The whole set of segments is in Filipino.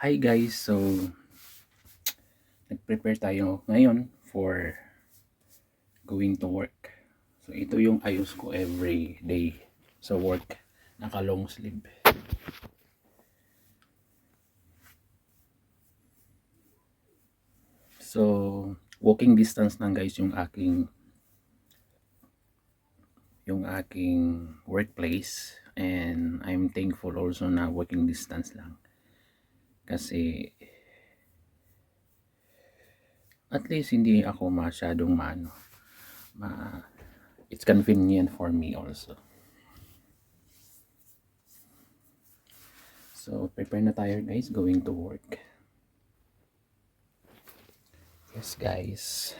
Hi guys, so nag-prepare tayo ngayon for going to work. So ito yung ayos ko every day sa work, naka long sleeve. So walking distance lang guys yung aking workplace, and I'm thankful also na walking distance lang kasi at least hindi ako masyadong it's convenient for me also. So prepare na tayo guys, going to work. Yes guys.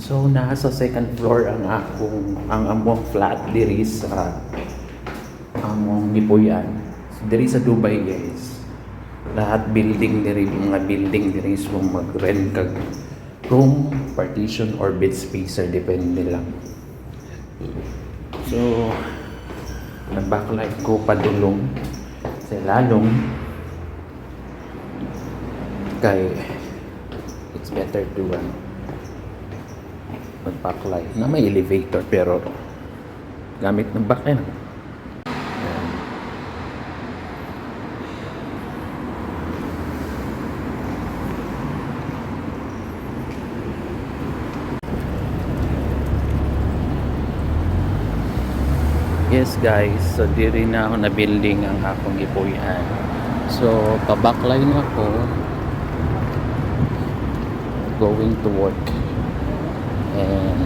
So nasa second floor ang among flat diri sa among gipuy-an. Diri sa Dubai guys. Lahat building diri, mga building diri, so mag-rent kag room, partition or bed spacer depende lang. So nag-backlight ko padulong sa lalong kay it's better to mag-backlight na may elevator pero gamit ng backlight. Yes guys, so diri na ako na building ang akong gipuy-an. So pa-backline ako going to work, and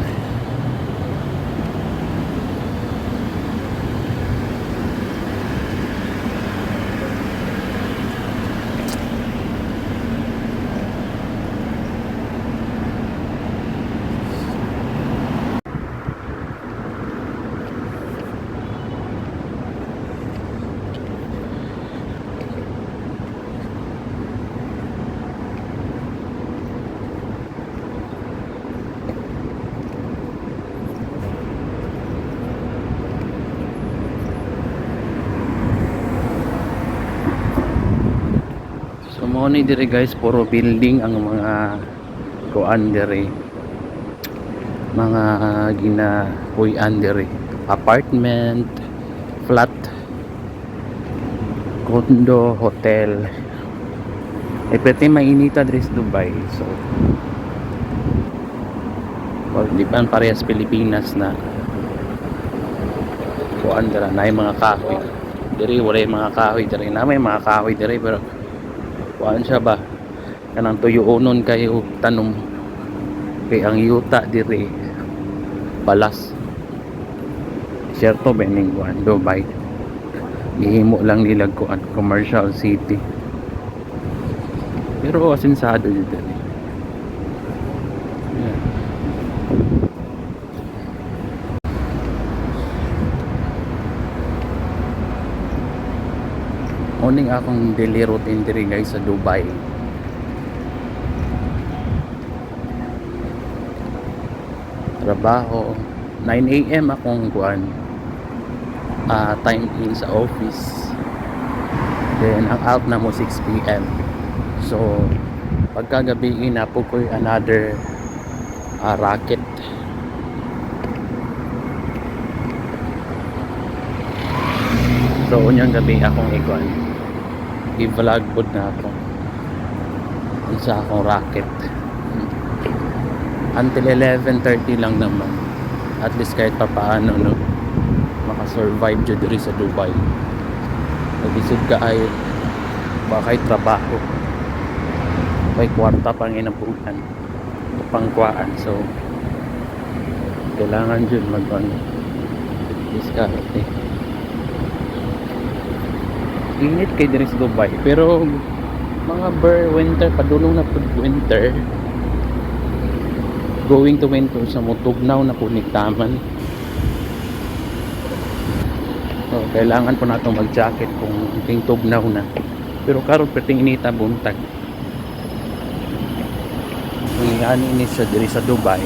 so mo ni dire guys, puro building ang mga kuan dire, mga ginapuy-an dire, apartment, flat, condo, hotel. Pwede mainita dire sa Dubai. So well, di pa parehas Pilipinas na kuan dira na yung mga kahoy diri, wala yung mga kahoy diri, na may mga kahoy diri pero kuan siya ba kanang tuyoonon kayo tanom kay ang yuta diri balas. Siyerto bening kuan Dubai gihimo lang nila kuan commercial city pero asinsado dito. Morning akong daily routine diri guys sa Dubai. Trabaho 9 AM akong kuan time in sa office, then ang out na mo 6 PM. So pagkagabi na po ko another racket. So unyang gabi akong ikuan i-vlog pod na ako sa akong racket until 11:30 lang naman, at least kahit pa paano no makasurvive dyan diri sa Dubai. Nabisod ka ay bakay trabaho may kwarta pang inabutan pangkuaan, so kailangan dyan diskarte. Init kay diri sa Dubai pero mga winter padulong na pud winter, going to winter sa mutugnaw na po ni taman. So kailangan po nato mag jacket kung ting tugnaw na, pero karon perting inita buntag ang init siya diri sa Dubai,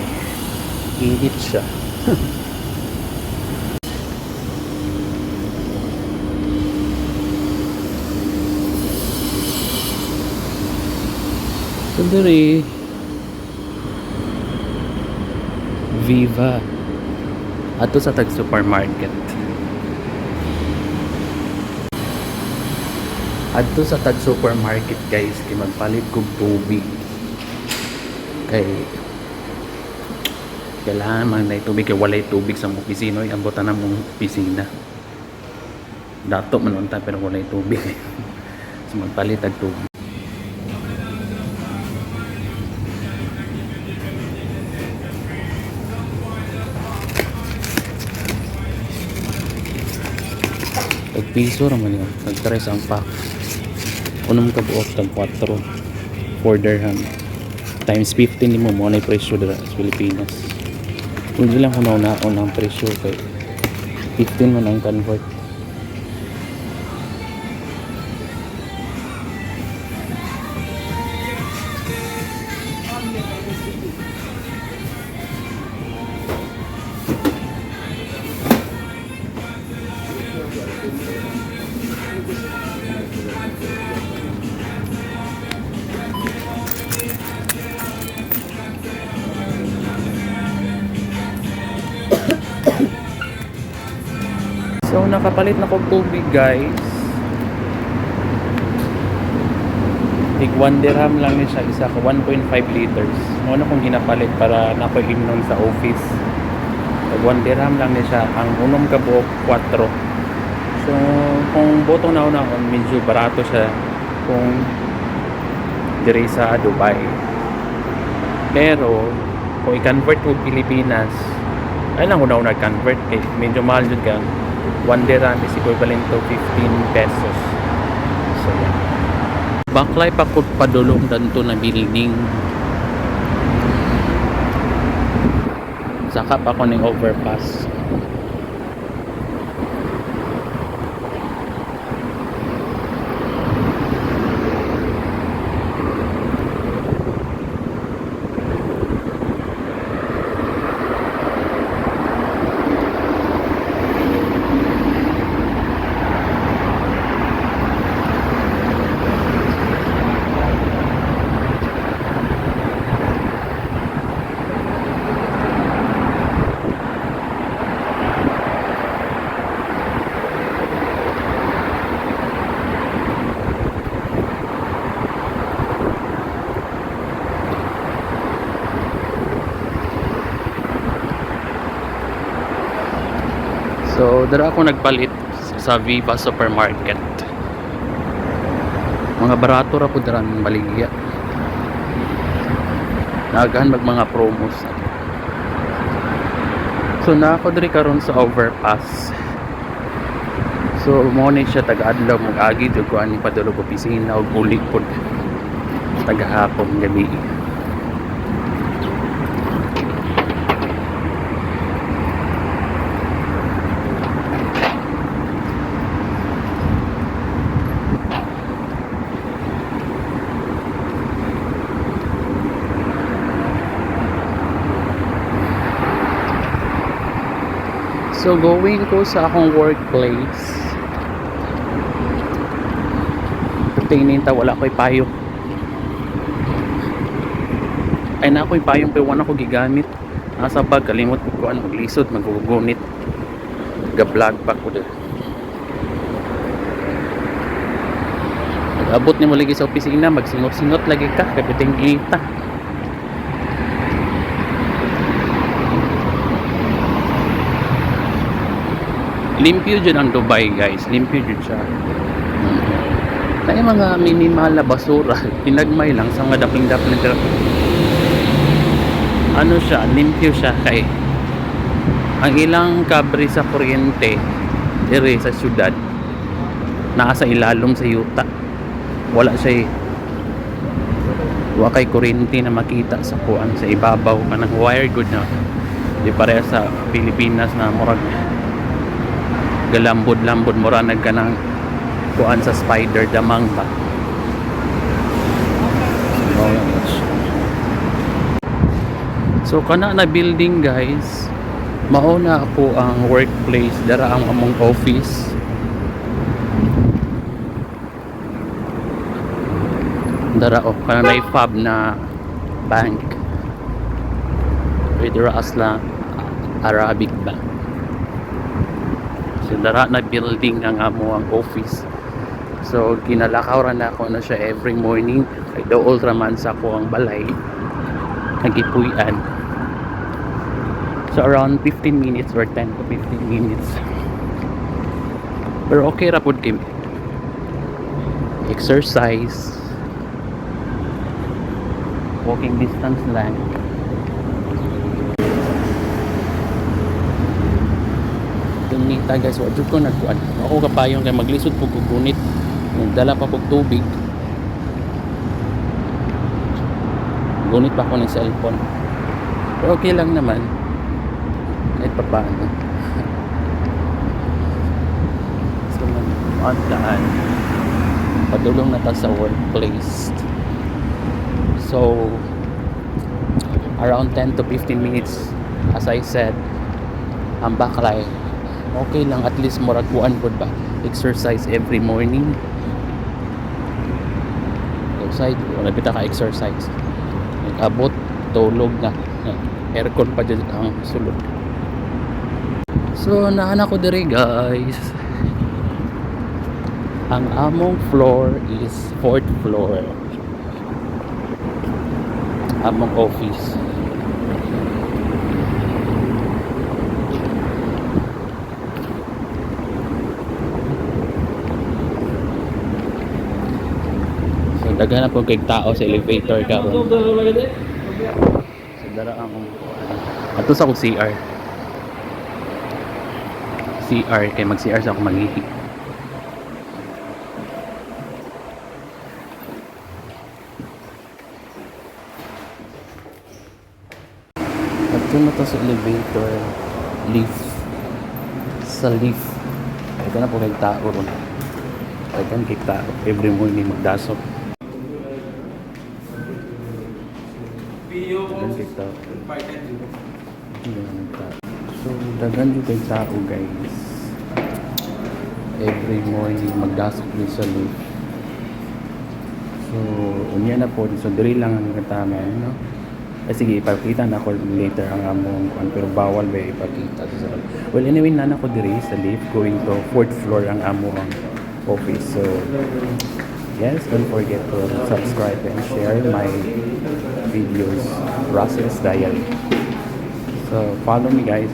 init siya. diri Viva ato sa tag supermarket. Adto sa tag supermarket guys kay magpalit kog tubig. Kay kailangan man na tubig kay walay tubig sa mong opisina ang botan na mong opisina. Dato man unta pero walay tubig. So magpalit ag tubig. Tag piso raman yun. Tag 3 ang pack. Unong kabuok tag 4. 4 dirham. Times 15 mo mo na presyo dira sa Pilipinas. Kung di lang kunaon ang presyo kay 15 man ang convert. So nakapalit na kog tubig guys. Tig 1 dirham lang ni siya isa ka 1.5 liters. Mo na kong ginapalit para nakoy imnon sa office. Tig 1 dirham lang ni siya ang unom ka buok 4. So kung botong na medyo barato siya kung diri sa Dubai. Pero kung i-convert mo Pilipinas, ay lang una convert kay medyo mahal jud ka. 1 dirham is equivalent to 15 pesos. So yeah. Baklay pa ko padulong danto na building. Saka pa ko ning overpass. So, dara ako nagpalit sa Viva Supermarket. Mga barato ra po dara ng baligya. Naagahan mag mga promos. So, na ako diri karon sa overpass. So, mo ni siya taga-adlaw mag-agi jud ko ani padulog opisina og uli pod taga-hapon gabi. So going ko sa akong workplace. Tingin ta wala ko'y payo. Ay na ako'y payong pero wala ko gigamit. Nasa bag kalimot ko ano maglisod magugunit. Ga-vlog pa ko dito. Abot ni mo lagi sa opisina magsingot-singot lagi ka kabiting inita. Limpyo dyan ang Dubai guys. Limpyo dyan siya. Na yung mga minimal na basura. Pinagmay lang sa mga dapling-dapling. Ano siya? Limpyo siya kay ang ilang kabre sa kuryente dire sa syudad nasa ilalom sa yuta. Wala siya kay kuryente na makita sa kuan sa ibabaw kanang wire good na. Di pareha sa Pilipinas na murag galambod-lambod mura nagkanang kuan sa spider damang ba. So kana na building guys, mauna po ang workplace dara ang among office. Dara o kanang fob na bank. Pedro Asla Arabic Bank. So dara na building ang amo ang office. So ginalakaw ra na ako na siya every morning. Kay do ultraman sa ko ang balay. Nagipuy-an. So around 15 minutes or 10 to 15 minutes. Pero okay ra pud kay exercise. Walking distance lang. Nita guys, wadyo ko nagkuan. Ako kapayong kay maglisod po kog gunit. Nagdala pa kog tubig. Gunit pa ko ng cellphone. Pero okay lang naman. Kahit pa paano. So on daan. Padulong na ta sa workplace. So around 10 to 15 minutes, as I said, ang baklay okay lang, at least murag buwan pod ba exercise every morning. Outside wala bita ka exercise, nag-abot tulog na, aircon pa dyan ang sulod. So nahan ako diri guys. Ang among floor is 4th floor, among office. Daghan na po kay tao sa elevator karon. So dara ang ato sa kog CR. CR kay mag CR sa ako mangihi. Ato na to sa elevator, lift. Sa lift. Daghan na po kay tao ron. Daghan kay tao every morning magdasok. So dagan yung kay tao guys, every morning magdasok din sa lift. So unya na po, so diri lang ang katama, no? Sige, ipakita na ko later ang among kuan, pero bawal ba ipakita sa well anyway, nana ko diri sa lift going to 4th floor ang among office. So yes, don't forget to subscribe and share my videos, Russell's Diary. So follow me guys.